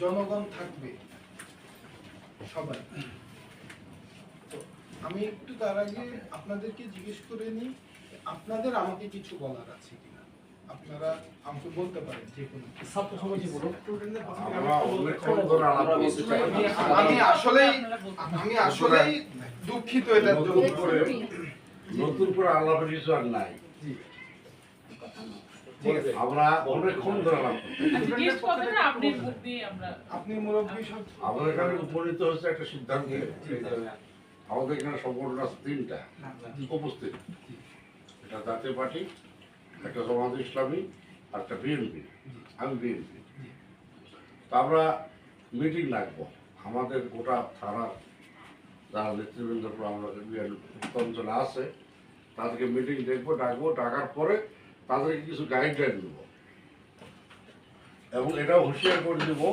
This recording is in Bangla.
জনগণ থাকবে সবাই। তো আমি একটু তার আগে আপনাদেরকে জিজ্ঞেস করে নিই, আপনাদের আমাকে কিছু বলার আছে কিনা, আপনারা আমাকে বলতে পারেন যে কোনো। আমি আসলেই দুঃখিত এটার জন্য। নতুন করে আলাপের কিছু আর নাই। আমরা অনেকক্ষণ ধরে আপনি মুরব্বী সব আমাদের এখানে উপনীত হচ্ছে একটা সিদ্ধান্ত। আমাদের এখানে সংগঠন আছে 3টা উপস্থিত, একটা জাতীয় পার্টি, একটা জামাত ইসলামী, আর একটা বিএনপি। আমি বিএনপি। তা আমরা মিটিং ডাকবো আমাদের গোটা থানার যারা নেতৃবৃন্দ আমরা অঞ্চলে আছে তাদেরকে মিটিং ডাকবো, ডাকার পরে তাদেরকে কিছু গাইডলাইন দেবো এবং এটাও হুঁশিয়ার করে দেবো